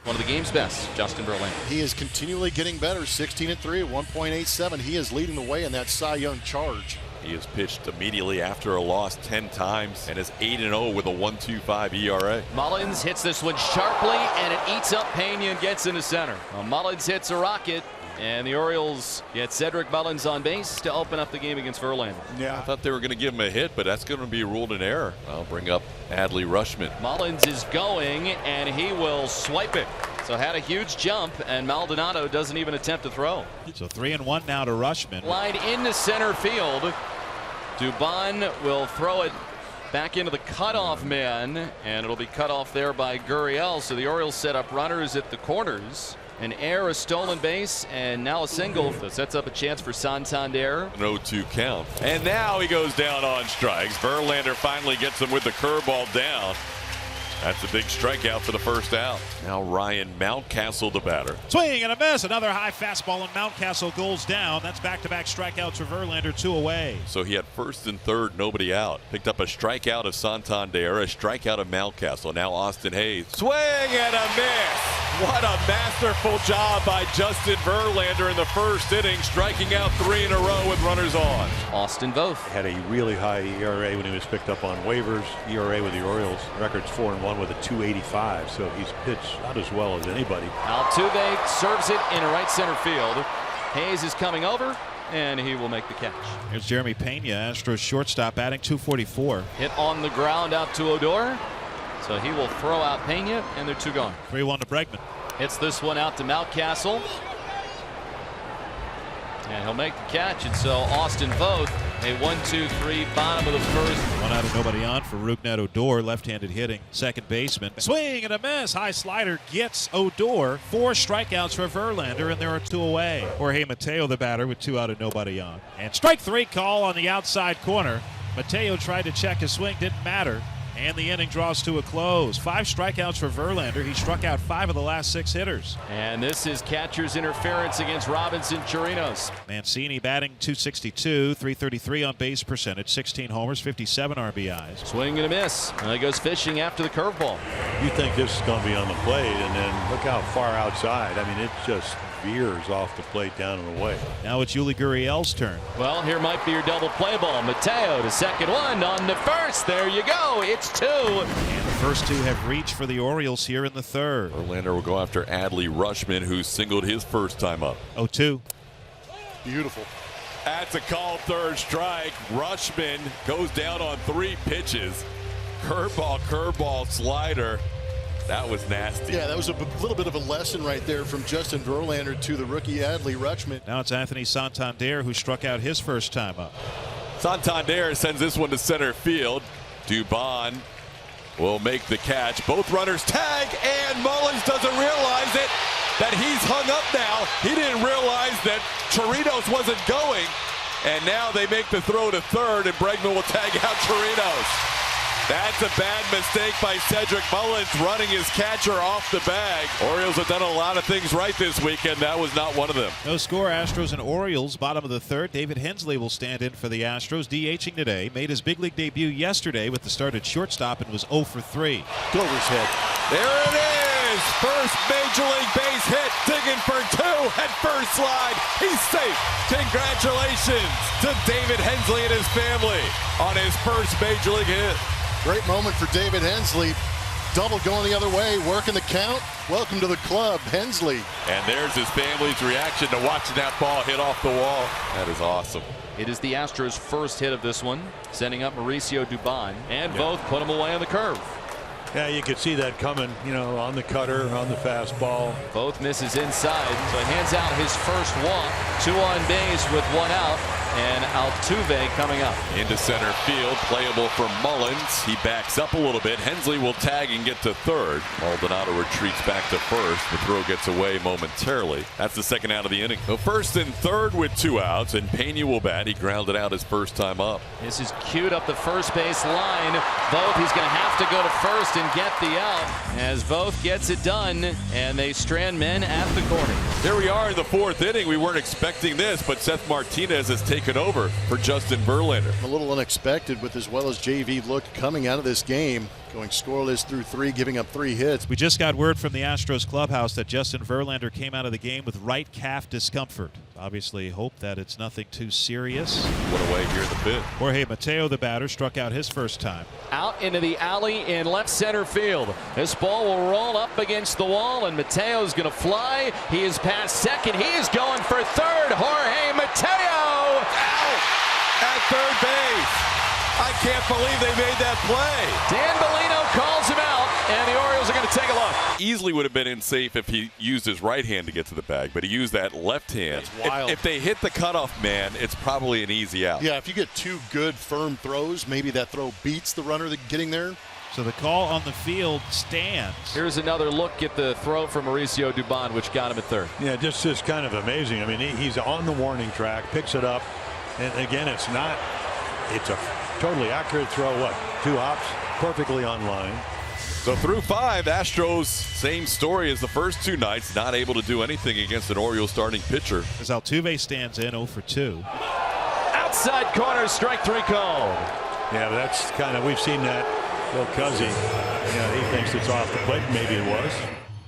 One of the game's best, Justin Verlander. He is continually getting better. 16-3 at 1.87. He is leading the way in that Cy Young charge. He has pitched immediately after a loss 10 times and is 8-0 with a 1.25 ERA. Mullins hits this one sharply, and it eats up Pena and gets into center. Well, Mullins hits a rocket, and the Orioles get Cedric Mullins on base to open up the game against Verlander. Yeah, I thought they were going to give him a hit, but that's going to be ruled an error. I'll bring up Adley Rutschman. Mullins is going, and he will swipe it. So had a huge jump, and Maldonado doesn't even attempt to throw. So 3-1 now to Rutschman. Line into center field. Dubon will throw it back into the cutoff man, and it'll be cut off there by Gurriel. So the Orioles set up runners at the corners. An error, a stolen base, and now a single that sets up a chance for Santander. An 0-2 count. And now he goes down on strikes. Verlander finally gets him with the curveball down. That's a big strikeout for the first out. Now Ryan Mountcastle, the batter. Swing and a miss. Another high fastball, and Mountcastle goes down. That's back-to-back strikeouts for Verlander, 2 away. So he had first and third, nobody out. Picked up a strikeout of Santander, a strikeout of Mountcastle. Now Austin Hayes. Swing and a miss. What a masterful job by Justin Verlander in the first inning, striking out 3 in a row with runners on. Austin Voth had a really high ERA when he was picked up on waivers. ERA with the Orioles, record's 4-1 with a 2.85, so he's pitched not as well as anybody. Altuve serves it in right center field. Hayes is coming over, and he will make the catch. Here's Jeremy Pena, Astros shortstop, batting .244. Hit on the ground out to Odor. So he will throw out Pena, and they're 2 gone. 3-1 to Bregman. Hits this one out to Mountcastle. And he'll make the catch, and so Austin Voth, a 1-2-3 bottom of the first. 1 out of nobody on for Rougned Odor, left-handed hitting second baseman. Swing and a miss. High slider gets Odor. 4 strikeouts for Verlander, and there are 2 away. Jorge Mateo, the batter, with 2 out of nobody on. And strike 3 call on the outside corner. Mateo tried to check his swing, didn't matter. And the inning draws to a close. 5 strikeouts for Verlander. He struck out 5 of the last 6 hitters. And this is catcher's interference against Robinson Chirinos. Mancini batting .262, .333 on base percentage, 16 homers, 57 RBIs. Swing and a miss. And he goes fishing after the curveball. You think this is going to be on the plate, and then look how far outside. I mean, it just veers off the plate down and away. Now it's Yuli Gurriel's turn. Well, here might be your double play ball. Mateo to second, 1 on the first. There you go. It's 2. And the first 2 have reached for the Orioles here in the third. Verlander will go after Adley Rutschman, who singled his first time up. 0-2. Beautiful. That's a called third strike. Rutschman goes down on 3 pitches. Curveball, slider. That was nasty. Yeah, that was a little bit of a lesson right there from Justin Verlander to the rookie Adley Rutschman. Now it's Anthony Santander, who struck out his first time up. Santander sends this one to center field. Dubon will make the catch. Both runners tag, and Mullins doesn't realize it, that he's hung up now. He didn't realize that Chirinos wasn't going, and now they make the throw to third, and Bregman will tag out Chirinos. That's a bad mistake by Cedric Mullins, running his catcher off the bag. Orioles have done a lot of things right this weekend. That was not one of them. No score, Astros and Orioles, bottom of the third. David Hensley will stand in for the Astros, DHing today. Made his big league debut yesterday with the start at shortstop and was 0 for 3. Glover's head. There it is. First major league base hit. Digging for 2. Head first slide. He's safe. Congratulations to David Hensley and his family on his first major league hit. Great moment for David Hensley. Double going the other way, working the count. Welcome to the club, Hensley. And there's his family's reaction to watching that ball hit off the wall. That is awesome. It is the Astros' first hit of this one, sending up Mauricio Dubon, and both put him away on the curve. Yeah, you could see that coming, on the cutter, on the fastball. Both misses inside, so he hands out his first walk. 2 on base with 1 out. And Altuve coming up. Into center field, playable for Mullins. He backs up a little bit. Hensley will tag and get to third. Maldonado retreats back to first. The throw gets away momentarily. That's the second out of the inning. So first and third with 2 outs, and Pena will bat. He grounded out his first time up. This is cued up the first base line. Voth, he's going to have to go to first and get the out as Voth gets it done, and they strand men at the corner. There we are in the 4th inning. We weren't expecting this, but Seth Martinez has taken take it over for Justin Verlander. A little unexpected with as well as JV looked coming out of this game, going scoreless through 3, giving up 3 hits. We just got word from the Astros clubhouse that Justin Verlander came out of the game with right calf discomfort. Obviously hope that it's nothing too serious. One away here in the 5th. Jorge Mateo, the batter, struck out his first time. Out into the alley in left center field. This ball will roll up against the wall, and Mateo's going to fly. He is past second. He is going for third. Jorge Mateo Out at third base. I can't believe they made that play. Dan Bellino calls him out, and the Orioles are going to take a look. Easily would have been unsafe if he used his right hand to get to the bag, but he used that left hand. That's wild. If they hit the cutoff man, it's probably an easy out. Yeah, if you get 2 good firm throws, maybe that throw beats the runner getting there. So the call on the field stands. Here's another look at the throw from Mauricio Dubon, which got him at third. Yeah, just kind of amazing. I mean, he's on the warning track, picks it up, and again, it's a totally accurate throw. What, 2 hops, perfectly on line. So through 5, Astros, same story as the first 2 nights, not able to do anything against an Orioles starting pitcher. As Altuve stands in 0 for 2. Outside corner, strike 3 called. Yeah, but that's kind of, we've seen that. Bill Cuzzy, he thinks it's off the plate. Maybe it was.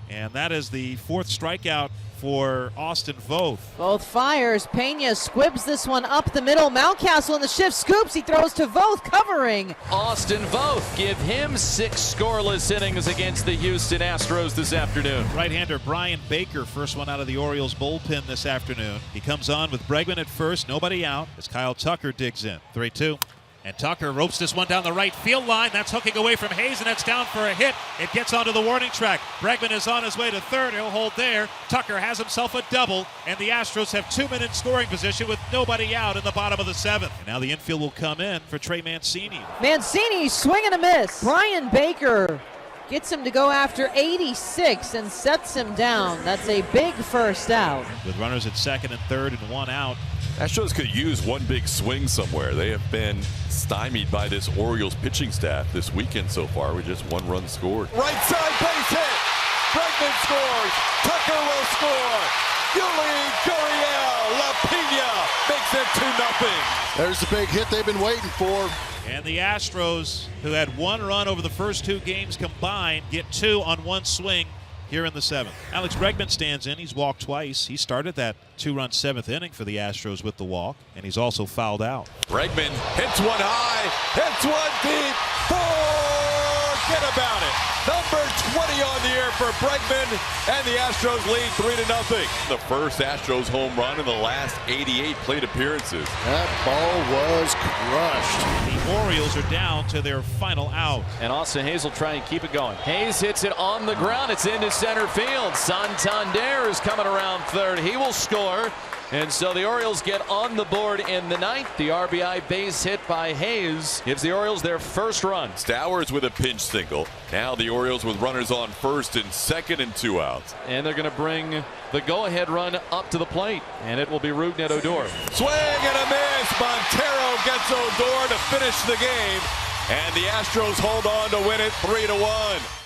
And that is the 4th strikeout for Austin Voth. Voth fires. Pena squibs this one up the middle. Mountcastle in the shift scoops. He throws to Voth, covering. Austin Voth, give him 6 scoreless innings against the Houston Astros this afternoon. Right-hander Brian Baker, first one out of the Orioles bullpen this afternoon. He comes on with Bregman at first, nobody out, as Kyle Tucker digs in. 3-2. And Tucker ropes this one down the right field line. That's hooking away from Hayes, and that's down for a hit. It gets onto the warning track. Bregman is on his way to third. He'll hold there. Tucker has himself a double, and the Astros have 2 men in scoring position with nobody out in the bottom of the 7th. And now the infield will come in for Trey Mancini. Mancini, swing and a miss. Brian Baker gets him to go after 86 and sets him down. That's a big first out. With runners at second and third and 1 out. Astros could use one big swing somewhere. They have been stymied by this Orioles pitching staff this weekend so far with just 1 run scored. Right side base hit. Bregman scores. Tucker will score. Yuli Gurriel La Pina makes it 2-0. There's the big hit they've been waiting for. And the Astros, who had 1 run over the first 2 games combined, get 2 on 1 swing here in the 7th. Alex Bregman stands in. He's walked twice. He started that 2-run 7th inning for the Astros with the walk, and he's also fouled out. Bregman hits one high, hits one deep. Forget about it. Number 20 on the air for Bregman, and the Astros lead 3-0. The first Astros home run in the last 88 plate appearances. That ball was crushed. The Orioles are down to their final out. And Austin Hayes will try and keep it going. Hayes hits it on the ground. It's into center field. Santander is coming around third. He will score. And so the Orioles get on the board in the 9th. The RBI base hit by Hayes gives the Orioles their first run. Stowers with a pinch single. Now the Orioles with runners on first and second and 2 outs. And they're going to bring the go-ahead run up to the plate. And it will be Rougned Odor. Swing and a miss. Montero gets Odor to finish the game. And the Astros hold on to win it 3-1.